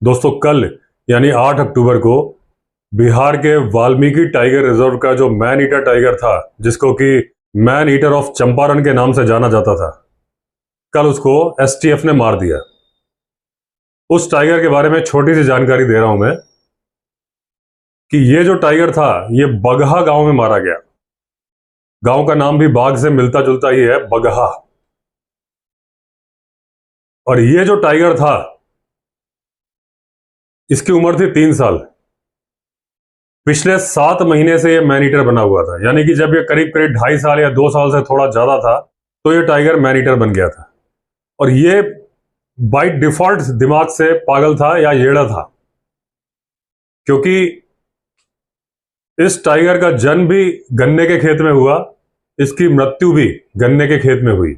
दोस्तों कल यानी 8 अक्टूबर को बिहार के वाल्मीकि टाइगर रिजर्व का जो मैन ईटर टाइगर था, जिसको कि मैन ईटर ऑफ चंपारण के नाम से जाना जाता था, कल उसको एसटीएफ ने मार दिया। उस टाइगर के बारे में छोटी सी जानकारी दे रहा हूं मैं कि ये जो टाइगर था ये बगहा गांव में मारा गया। गांव का नाम भी बाघ से मिलता जुलता ही है, बगहा। और ये जो टाइगर था इसकी उम्र थी 3 साल। पिछले 7 महीने से ये मैन ईटर बना हुआ था, यानी कि जब ये करीब करीब 2.5 साल या 2 साल से थोड़ा ज्यादा था तो ये टाइगर मैन ईटर बन गया था। और ये बाय डिफॉल्ट दिमाग से पागल था या येड़ा था, क्योंकि इस टाइगर का जन्म भी गन्ने के खेत में हुआ, इसकी मृत्यु भी गन्ने के खेत में हुई।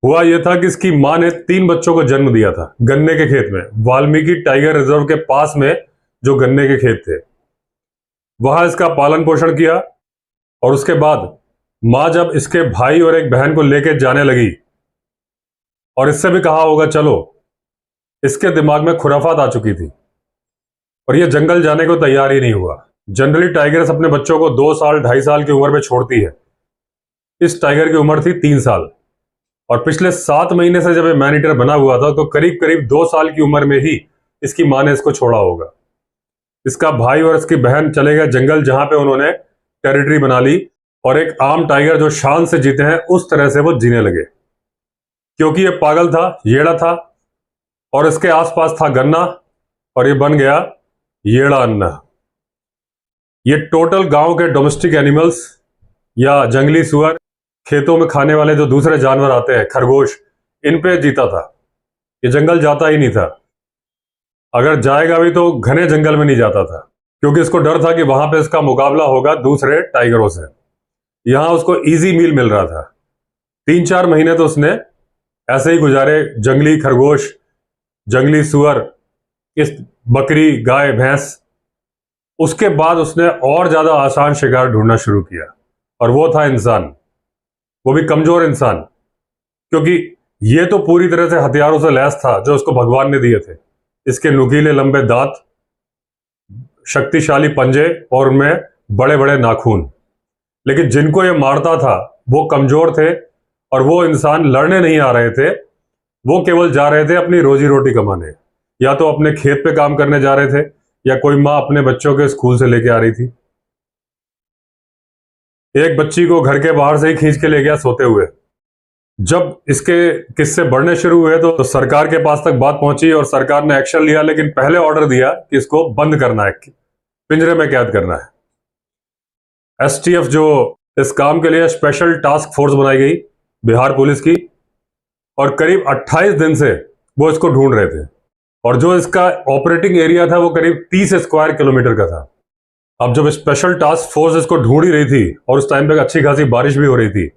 हुआ यह था कि इसकी मां ने 3 बच्चों को जन्म दिया था गन्ने के खेत में, वाल्मीकि टाइगर रिजर्व के पास में जो गन्ने के खेत थे वहां इसका पालन पोषण किया। और उसके बाद मां जब इसके भाई और एक बहन को लेकर जाने लगी और इससे भी कहा होगा चलो, इसके दिमाग में खुराफात आ चुकी थी और यह जंगल जाने को तैयार ही नहीं हुआ। जनरली टाइगर्स अपने बच्चों को 2 साल 2.5 साल की उम्र में छोड़ती है। इस टाइगर की उम्र थी 3 साल और पिछले 7 महीने से जब ये मैन ईटर बना हुआ था तो करीब करीब 2 साल की उम्र में ही इसकी मां ने इसको छोड़ा होगा। इसका भाई और इसकी बहन चले गए जंगल, जहां पे उन्होंने टेरिटरी बना ली और एक आम टाइगर जो शान से जीते हैं उस तरह से वो जीने लगे, क्योंकि ये पागल था, येड़ा था और इसके आसपास था गन्ना और ये बन गया येड़ा अन्ना। ये टोटल गांव के डोमेस्टिक एनिमल्स या जंगली सुअर, खेतों में खाने वाले जो दूसरे जानवर आते हैं, खरगोश, इन पे जीता था। ये जंगल जाता ही नहीं था, अगर जाएगा भी तो घने जंगल में नहीं जाता था, क्योंकि इसको डर था कि वहां पे इसका मुकाबला होगा दूसरे टाइगरों से। यहां उसको इजी मील मिल रहा था। 3-4 महीने तो उसने ऐसे ही गुजारे, जंगली खरगोश, जंगली सुअर, इस बकरी, गाय, भैंस। उसके बाद उसने और ज्यादा आसान शिकार ढूंढना शुरू किया और वो था इंसान, वो भी कमजोर इंसान, क्योंकि ये तो पूरी तरह से हथियारों से लैस था जो उसको भगवान ने दिए थे। इसके नुकीले लंबे दांत, शक्तिशाली पंजे और उनमें बड़े बड़े नाखून। लेकिन जिनको ये मारता था वो कमजोर थे और वो इंसान लड़ने नहीं आ रहे थे, वो केवल जा रहे थे अपनी रोजी रोटी कमाने, या तो अपने खेत पे काम करने जा रहे थे या कोई माँ अपने बच्चों के स्कूल से लेके आ रही थी। एक बच्ची को घर के बाहर से ही खींच के ले गया सोते हुए। जब इसके किस्से बढ़ने शुरू हुए तो सरकार के पास तक बात पहुंची और सरकार ने एक्शन लिया, लेकिन पहले ऑर्डर दिया कि इसको बंद करना है, पिंजरे में कैद करना है। एसटीएफ, जो इस काम के लिए स्पेशल टास्क फोर्स बनाई गई बिहार पुलिस की, और करीब 28 दिन से वो इसको ढूंढ रहे थे। और जो इसका ऑपरेटिंग एरिया था वो करीब 30 स्क्वायर किलोमीटर का था। अब जब स्पेशल टास्क फोर्स इसको ढूंढ ही रही थी और उस टाइम पे अच्छी खासी बारिश भी हो रही थी,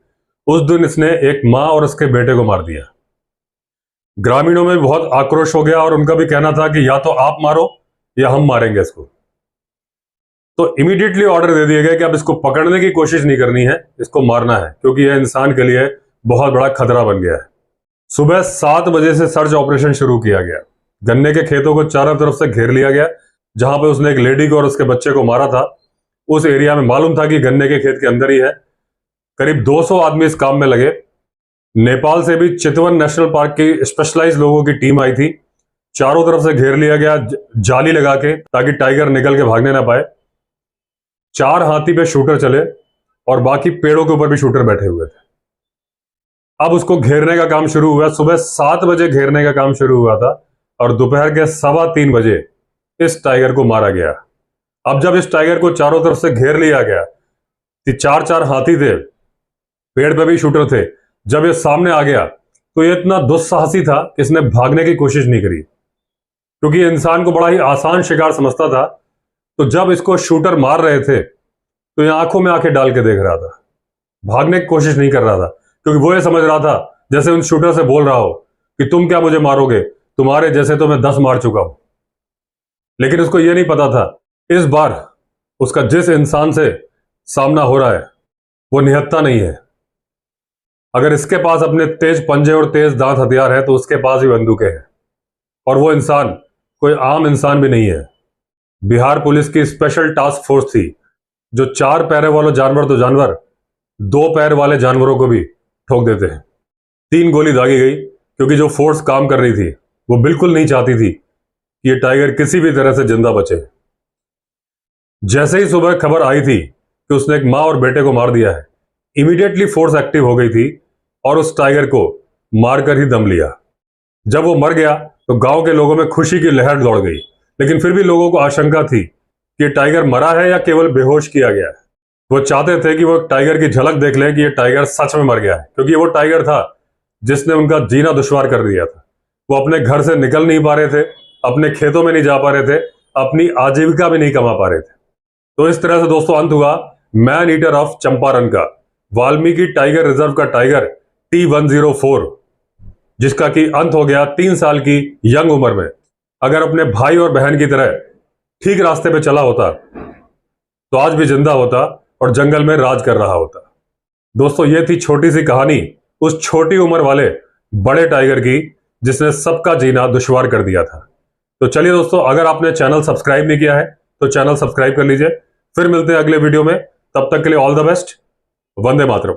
उस दिन इसने एक मां और उसके बेटे को मार दिया। ग्रामीणों में बहुत आक्रोश हो गया और उनका भी कहना था कि या तो आप मारो या हम मारेंगे इसको। तो इमीडिएटली ऑर्डर दे दिए गए कि अब इसको पकड़ने की कोशिश नहीं करनी है, इसको मारना है, क्योंकि यह इंसान के लिए बहुत बड़ा खतरा बन गया है। सुबह 7 बजे से सर्च ऑपरेशन शुरू किया गया। गन्ने के खेतों को चारों तरफ से घेर लिया गया। जहां पे उसने एक लेडी को और उसके बच्चे को मारा था, उस एरिया में मालूम था कि गन्ने के खेत के अंदर ही है। करीब 200 आदमी इस काम में लगे। नेपाल से भी चितवन नेशनल पार्क की स्पेशलाइज लोगों की टीम आई थी। चारों तरफ से घेर लिया गया जाली लगा के, ताकि टाइगर निकल के भागने ना पाए। 4 हाथी पे शूटर चले और बाकी पेड़ों के ऊपर भी शूटर बैठे हुए थे। अब उसको घेरने का काम शुरू हुआ। सुबह 7 बजे घेरने का काम शुरू हुआ था और दोपहर के 3:15 बजे इस टाइगर को मारा गया। अब जब इस टाइगर को चारों तरफ से घेर लिया गया, 4 हाथी थे, पेड़ पे भी शूटर थे। जब ये सामने आ गया तो ये इतना दुस्साहसी था कि इसने भागने की कोशिश नहीं करी, क्योंकि ये इंसान को बड़ा ही आसान शिकार समझता था। तो जब इसको शूटर मार रहे थे तो ये आंखों में आंखें डाल के देख रहा था, भागने की कोशिश नहीं कर रहा था, क्योंकि वो ये समझ रहा था जैसे उन शूटर से बोल रहा हो कि तुम क्या मुझे मारोगे, तुम्हारे जैसे तो मैं 10 मार चुका हूं। लेकिन उसको यह नहीं पता था इस बार उसका जिस इंसान से सामना हो रहा है वो निहत्था नहीं है। अगर इसके पास अपने तेज पंजे और तेज दांत हथियार है तो उसके पास भी बंदूकें हैं, और वो इंसान कोई आम इंसान भी नहीं है। बिहार पुलिस की स्पेशल टास्क फोर्स थी, जो 4 पैरों वाले जानवर तो जानवर, 2 पैर वाले जानवरों को भी ठोक देते हैं। 3 गोली दागी गई, क्योंकि जो फोर्स काम कर रही थी वो बिल्कुल नहीं चाहती थी कि ये टाइगर किसी भी तरह से जिंदा बचे। जैसे ही सुबह खबर आई थी कि उसने एक मां और बेटे को मार दिया है, इमीडिएटली फोर्स एक्टिव हो गई थी और उस टाइगर को मारकर ही दम लिया। जब वो मर गया तो गांव के लोगों में खुशी की लहर दौड़ गई, लेकिन फिर भी लोगों को आशंका थी कि ये टाइगर मरा है या केवल बेहोश किया गया है। वो चाहते थे कि वो टाइगर की झलक देख लें कि ये टाइगर सच में मर गया है, क्योंकि वो टाइगर था जिसने उनका जीना दुश्वार कर दिया था। वो अपने घर से निकल नहीं पा रहे थे, अपने खेतों में नहीं जा पा रहे थे, अपनी आजीविका भी नहीं कमा पा रहे थे। तो इस तरह से दोस्तों अंत हुआ मैन ईटर ऑफ चंपारण का, वाल्मीकि टाइगर रिजर्व का टाइगर T104, जिसका कि अंत हो गया 3 साल की यंग उम्र में। अगर अपने भाई और बहन की तरह ठीक रास्ते पे चला होता तो आज भी जिंदा होता और जंगल में राज कर रहा होता। दोस्तों ये थी छोटी सी कहानी उस छोटी उम्र वाले बड़े टाइगर की, जिसने सबका जीना दुश्वार कर दिया था। तो चलिए दोस्तों, अगर आपने चैनल सब्सक्राइब नहीं किया है तो चैनल सब्सक्राइब कर लीजिए। फिर मिलते हैं अगले वीडियो में, तब तक के लिए all the best. Vande Mataram.